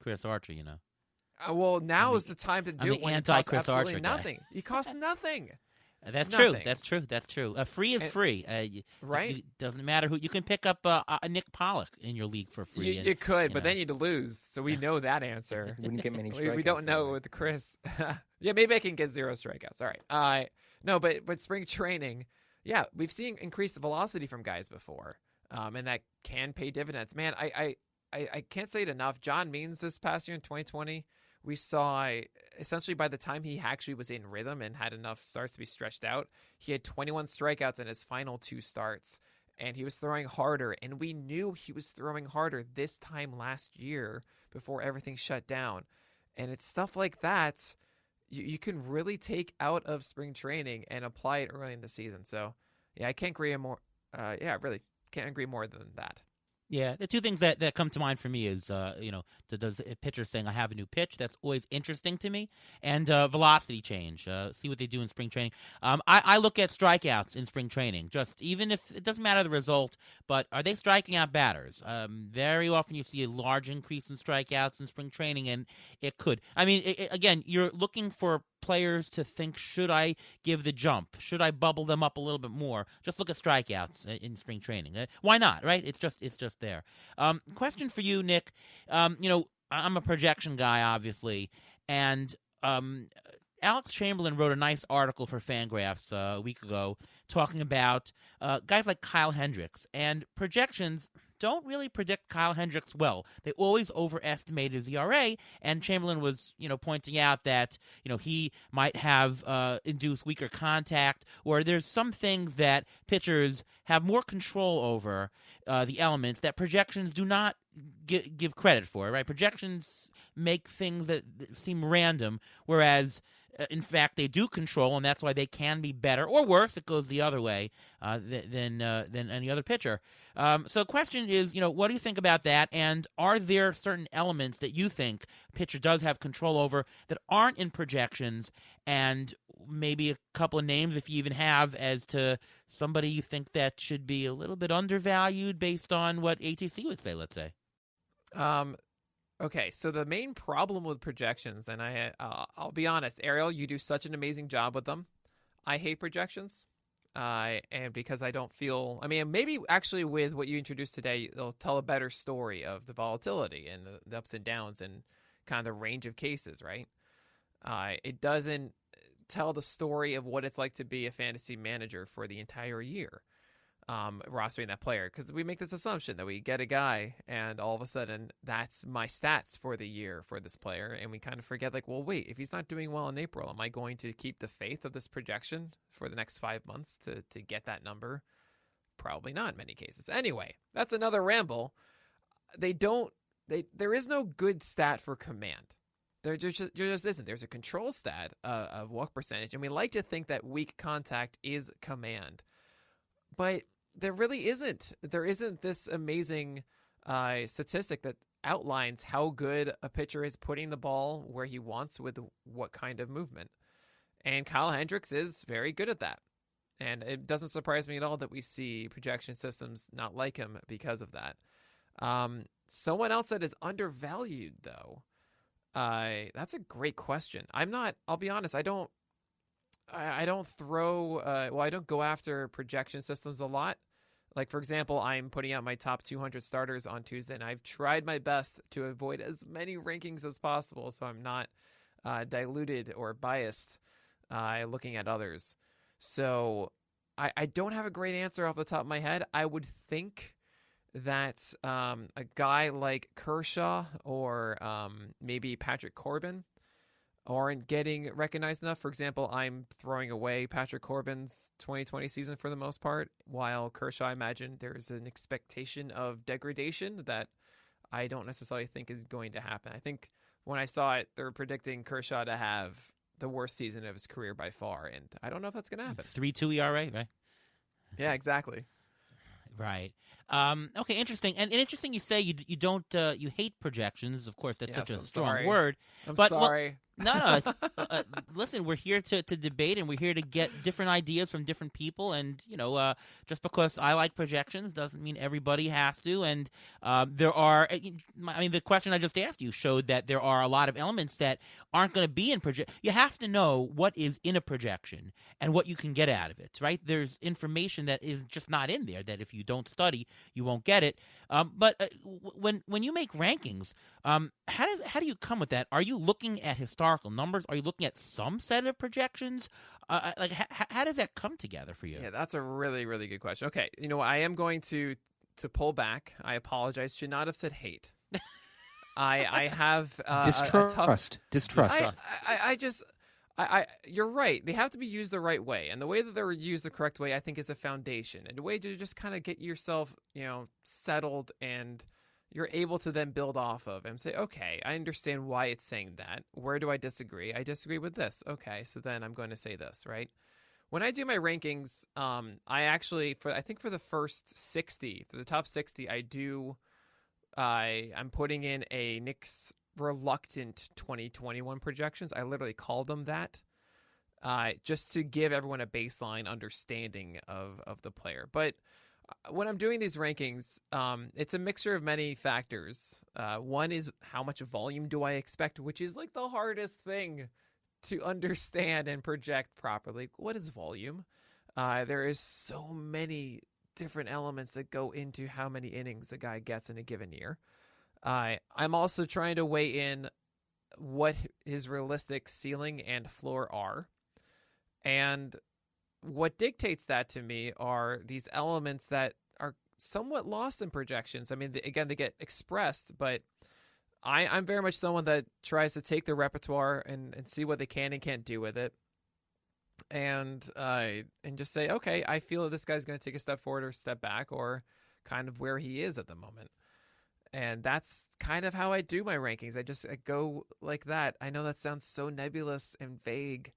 Chris Archer, Well, now is the time to do it when it costs anti-Chris absolutely Archer guy. nothing. You cost nothing. That's Nothing. true. That's true. Free is free. Right? It doesn't matter who. You can pick up a Nick Pollack in your league for free. You could, but then you'd lose. So we know that answer. Wouldn't get many strikeouts. We don't know with Chris. Yeah, maybe I can get 0 strikeouts. All right. No, but spring training, yeah, we've seen increased velocity from guys before, and that can pay dividends. Man, I can't say it enough. John Means this past year in 2020, we saw essentially by the time he actually was in rhythm and had enough starts to be stretched out, he had 21 strikeouts in his final 2 starts, and he was throwing harder. And we knew he was throwing harder this time last year before everything shut down. And it's stuff like that you can really take out of spring training and apply it early in the season. So, yeah, I can't agree more. I really can't agree more than that. Yeah, the two things that come to mind for me is, does a pitcher saying, I have a new pitch? That's always interesting to me. And velocity change. See what they do in spring training. I look at strikeouts in spring training, just even if it doesn't matter the result, but are they striking out batters? Very often you see a large increase in strikeouts in spring training, and it could. I mean, again, you're looking for players to think, should I give the jump? Should I bubble them up a little bit more? Just look at strikeouts in spring training. Why not, right? It's just there. Question for you, Nick. I'm a projection guy, obviously, and Alex Chamberlain wrote a nice article for Fangraphs a week ago talking about guys like Kyle Hendricks, and projections don't really predict Kyle Hendricks well. They always overestimate his ERA, and Chamberlain was, pointing out that, he might have induced weaker contact, or there's some things that pitchers have more control over, the elements that projections do not give credit for, right? Projections make things that seem random, whereas in fact, they do control, and that's why they can be better or worse. It goes the other way than any other pitcher. So the question is, what do you think about that? And are there certain elements that you think pitcher does have control over that aren't in projections? And maybe a couple of names, if you even have, as to somebody you think that should be a little bit undervalued based on what ATC would say, let's say. Okay, so the main problem with projections, and I'll be honest, Ariel, you do such an amazing job with them. I hate projections, and because I don't feel, maybe actually with what you introduced today, it'll tell a better story of the volatility and the ups and downs and kind of the range of cases, right? It doesn't tell the story of what it's like to be a fantasy manager for the entire year. Rostering that player, because we make this assumption that we get a guy and all of a sudden that's my stats for the year for this player, and we kind of forget, like, well, wait, if he's not doing well in April, am I going to keep the faith of this projection for the next 5 months to get that number? Probably not in many cases. Anyway, that's another ramble. There is no good stat for command. There just isn't. There's a control stat of walk percentage, and we like to think that weak contact is command, but there really isn't. There isn't this amazing statistic that outlines how good a pitcher is putting the ball where he wants with what kind of movement. And Kyle Hendricks is very good at that. And it doesn't surprise me at all that we see projection systems not like him because of that. Someone else that is undervalued, though, that's a great question. I'll be honest, I don't go after projection systems a lot. Like, for example, I'm putting out my top 200 starters on Tuesday, and I've tried my best to avoid as many rankings as possible so I'm not diluted or biased looking at others. So I don't have a great answer off the top of my head. I would think that a guy like Kershaw or maybe Patrick Corbin aren't getting recognized enough. For example, I'm throwing away Patrick Corbin's 2020 season for the most part, while Kershaw, I imagine there's an expectation of degradation that I don't necessarily think is going to happen. I think when I saw it, they're predicting Kershaw to have the worst season of his career by far, and I don't know if that's going to happen. 3.2 ERA, right? Yeah, exactly. Right. Okay, interesting, and interesting. You say you don't you hate projections. Of course, that's such Yes, a I'm strong sorry. word. I'm But well, sorry. no. Listen, we're here to debate, and we're here to get different ideas from different people. And just because I like projections doesn't mean everybody has to. And there are, I mean, the question I just asked you showed that there are a lot of elements that aren't going to be in project. You have to know what is in a projection and what you can get out of it. Right? There's information that is just not in there that if you don't study, you won't get it. But when you make rankings, how do you come with that? Are you looking at historical numbers? Are you looking at some set of projections? Like how does that come together for you? Yeah, that's a really, really good question. Okay, I am going to pull back. I apologize. Should not have said hate. I have a tough. Distrust. I just. You're right. They have to be used the right way, and the way that they're used the correct way, I think, is a foundation and a way to just kind of get yourself, settled, and you're able to then build off of and say, okay, I understand why it's saying that. Where do I disagree? I disagree with this. Okay, so then I'm going to say this, right? When I do my rankings, I actually, I think for the first 60, for the top 60, I'm putting in a Knicks reluctant 2021 projections. I literally call them that, just to give everyone a baseline understanding of the player. But when I'm doing these rankings, it's a mixture of many factors. One is how much volume do I expect, which is like the hardest thing to understand and project properly. What is volume? There is so many different elements that go into how many innings a guy gets in a given year. I'm also trying to weigh in what his realistic ceiling and floor are. And what dictates that to me are these elements that are somewhat lost in projections. I mean, again, they get expressed, but I'm very much someone that tries to take the repertoire and see what they can and can't do with it. And just say, okay, I feel that this guy's going to take a step forward or step back, or kind of where he is at the moment. And that's kind of how I do my rankings. I go like that. I know that sounds so nebulous and vague.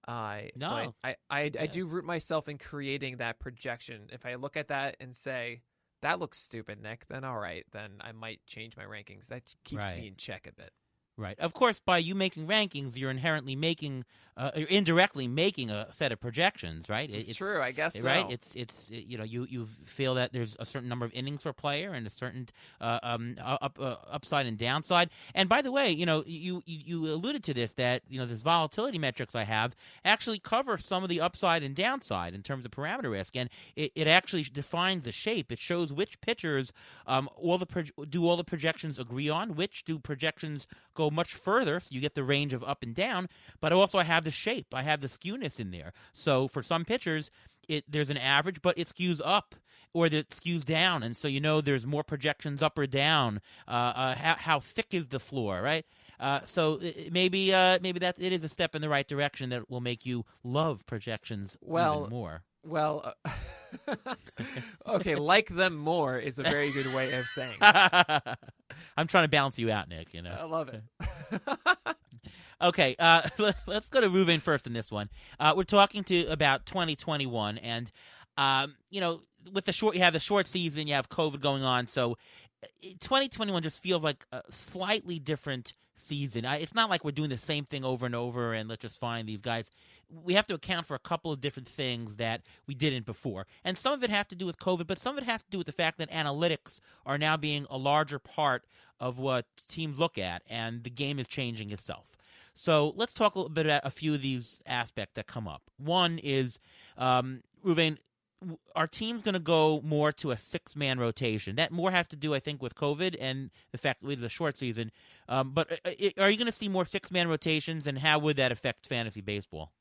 No. But I do root myself in creating that projection. If I look at that and say, that looks stupid, Nick, then all right, then I might change my rankings. That keeps me in check a bit. Right. Of course, by you making rankings, you're inherently making, indirectly making a set of projections, right? It's true, I guess so. Right. You feel that there's a certain number of innings for a player and a certain upside and downside. And by the way, you alluded to this, that this volatility metrics I have actually cover some of the upside and downside in terms of parameter risk, and it actually defines the shape. It shows which pitchers all the projections agree on, which do projections go much further, so you get the range of up and down, but also I have the shape. I have the skewness in there. So for some pitchers, there's an average, but it skews up or it skews down, and so there's more projections up or down. How thick is the floor, right? So maybe that it is a step in the right direction that will make you love projections even more. Well, okay, like them more is a very good way of saying. I'm trying to balance you out, Nick. I love it. Okay, let's go to Ruben first in this one. We're talking about 2021, and with you have the short season, you have COVID going on, so 2021 just feels like a slightly different season. It's not like we're doing the same thing over and over, and let's just find these guys. We have to account for a couple of different things that we didn't before. And some of it has to do with COVID, but some of it has to do with the fact that analytics are now being a larger part of what teams look at, and the game is changing itself. So let's talk a little bit about a few of these aspects that come up. One is, Ruvain, our team's going to go more to a six-man rotation. That more has to do, I think, with COVID and the fact that we have a short season. But are you going to see more six-man rotations, and how would that affect fantasy baseball?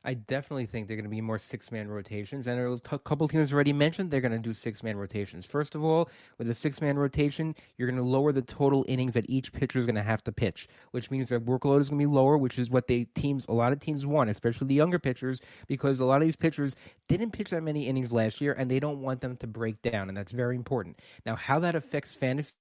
I definitely think they're going to be more six-man rotations, and a couple teams already mentioned they're going to do six-man rotations. First of all, with a six-man rotation, you're going to lower the total innings that each pitcher is going to have to pitch, which means their workload is going to be lower, which is what a lot of teams want, especially the younger pitchers, because a lot of these pitchers didn't pitch that many innings last year, and they don't want them to break down, and that's very important. Now, how that affects fantasy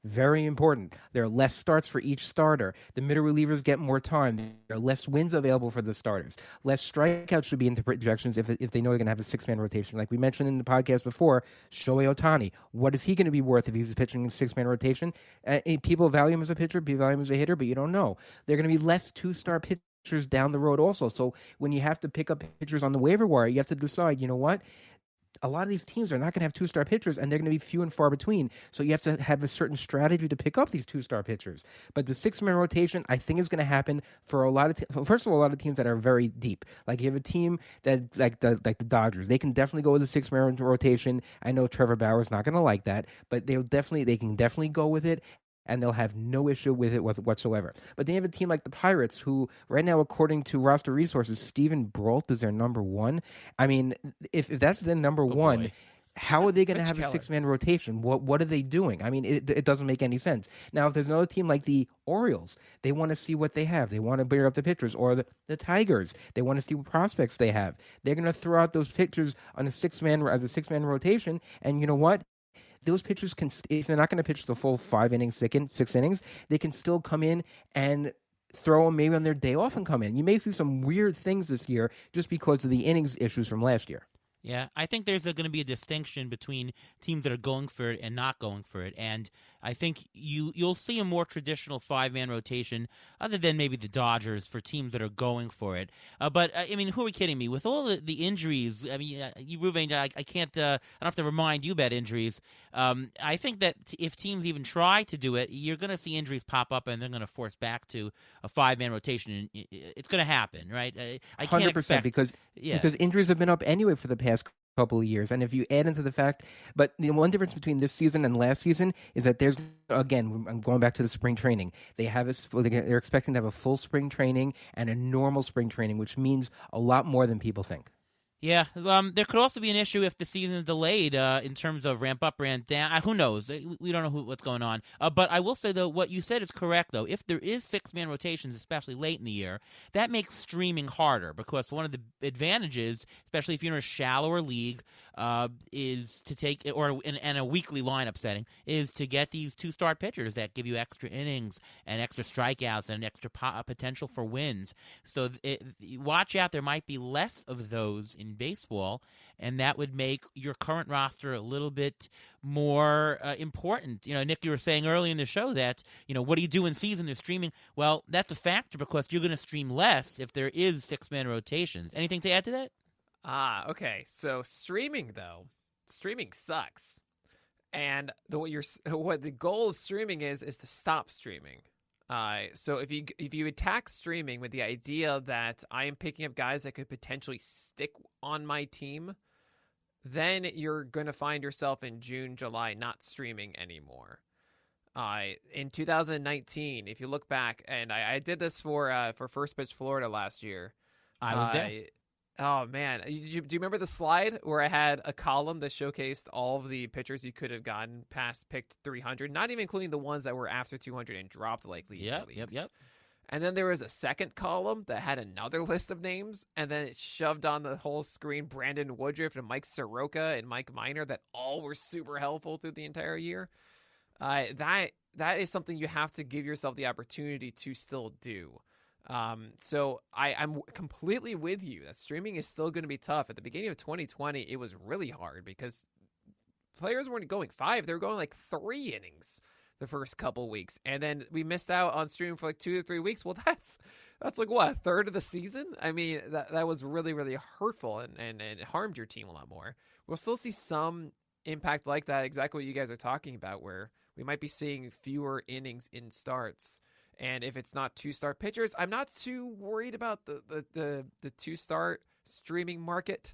very important. There are less starts for each starter. The middle relievers get more time. There are less wins available for the starters. Less strikeouts should be into projections if they know they're going to have a six-man rotation. Like we mentioned in the podcast before, Shohei Ohtani, what is he going to be worth if he's pitching in six-man rotation? People value him as a pitcher, people value him as a hitter, but you don't know. There are going to be less two-star pitchers down the road also. So when you have to pick up pitchers on the waiver wire, you have to decide, you know what? A lot of these teams are not going to have two-star pitchers, and they're going to be few and far between. So you have to have a certain strategy to pick up these two-star pitchers. But the six-man rotation, I think, is going to happen for a lot of first of all, a lot of teams that are very deep. Like you have a team that like the Dodgers, they can definitely go with a six-man rotation. I know Trevor Bauer's not going to like that, but they can definitely go with it. And they'll have no issue with it whatsoever. But then you have a team like the Pirates, who right now, according to roster resources, Steven Brault is their number one. I mean, if that's their number one, boy. how are they going to Mitch have a Keller. six-man rotation? What are they doing? I mean, it doesn't make any sense. Now, if there's another team like the Orioles, they want to see what they have. They want to bring up the pitchers. Or the Tigers, they want to see what prospects they have. They're going to throw out those pitchers on a six-man rotation. And you know what? Those pitchers can, if they're not going to pitch the full 5 innings, 6 innings, they can still come in and throw them maybe on their day off and come in. You may see some weird things this year just because of the innings issues from last year. Yeah, I think there's going to be a distinction between teams that are going for it and not going for it, and I think you'll see a more traditional 5-man rotation, other than maybe the Dodgers, for teams that are going for it. But I mean, who are we kidding me? With all the injuries, I mean, Ruvain, I can't. I don't have to remind you about injuries. I think that if teams even try to do it, you're going to see injuries pop up, and they're going to force back to a 5-man rotation. It's going to happen, right? I can't 100% expect because injuries have been up anyway for the past couple of years. And if you add into the fact, but the one difference between this season and last season is that there's, again, I'm going back to the spring training. They're expecting to have a full spring training and a normal spring training, which means a lot more than people think. Yeah, there could also be an issue if the season is delayed in terms of ramp up, ramp down. Who knows? We don't know what's going on. But I will say, though, what you said is correct, though. If there is 6-man rotations, especially late in the year, that makes streaming harder because one of the advantages, especially if you're in a shallower league, is to take, or in a weekly lineup setting, is to get these two-start pitchers that give you extra innings and extra strikeouts and extra potential for wins. So watch out. There might be less of those in baseball, and that would make your current roster a little bit more important. You know, Nick, you were saying early in the show that, you know, what do you do in season? They're streaming. Well, that's a factor because you're going to stream less if there is 6-man rotations. Anything to add to that? Okay. So streaming sucks. And what the goal of streaming is to stop streaming. So if you attack streaming with the idea that I am picking up guys that could potentially stick on my team, then you're going to find yourself in June, July not streaming anymore. In 2019, if you look back, and I did this for First Pitch Florida last year. I was there. Oh, man. Do you remember the slide where I had a column that showcased all of the pitchers you could have gotten past picked 300, not even including the ones that were after 200 and dropped like league leagues? Yep. And then there was a second column that had another list of names, and then it shoved on the whole screen Brandon Woodruff and Mike Soroka and Mike Minor that all were super helpful through the entire year. That is something you have to give yourself the opportunity to still do. So I'm completely with you that streaming is still going to be tough. At the beginning of 2020, it was really hard because players weren't going 5. They were going like 3 innings the first couple weeks. And then we missed out on streaming for like 2 to 3 weeks. Well, that's like what, a third of the season? I mean, that was really, really hurtful and it harmed your team a lot more. We'll still see some impact like that, exactly what you guys are talking about, where we might be seeing fewer innings in starts. And if it's not 2-star pitchers, I'm not too worried about the 2-star streaming market.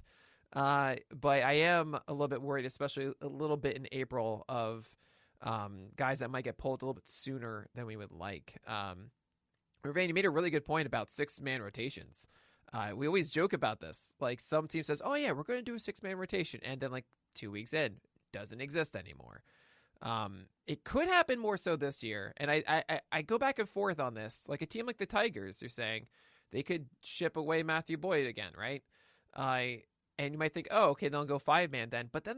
But I am a little bit worried, especially a little bit in April, of guys that might get pulled a little bit sooner than we would like. Ruvain, you made a really good point about 6-man rotations. We always joke about this. Like some team says, oh yeah, we're going to do a 6-man rotation. And then like 2 weeks in, doesn't exist anymore. It could happen more so this year, and I go back and forth on this. Like a team like the Tigers, they're saying they could ship away Matthew Boyd again, right? And you might think, oh, okay, they'll go 5-man then, but then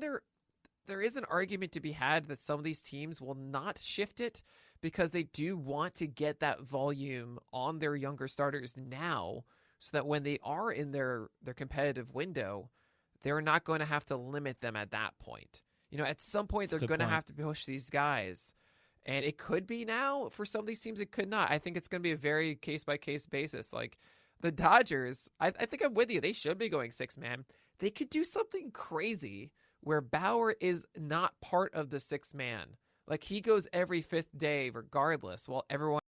there is an argument to be had that some of these teams will not shift it because they do want to get that volume on their younger starters now so that when they are in their competitive window, they're not going to have to limit them at that point. At some point, they're going to have to push these guys. And it could be now. For some of these teams, it could not. I think it's going to be a very case-by-case basis. Like the Dodgers, I think I'm with you. They should be going 6-man. They could do something crazy where Bauer is not part of the 6-man. Like he goes every 5th day regardless, while everyone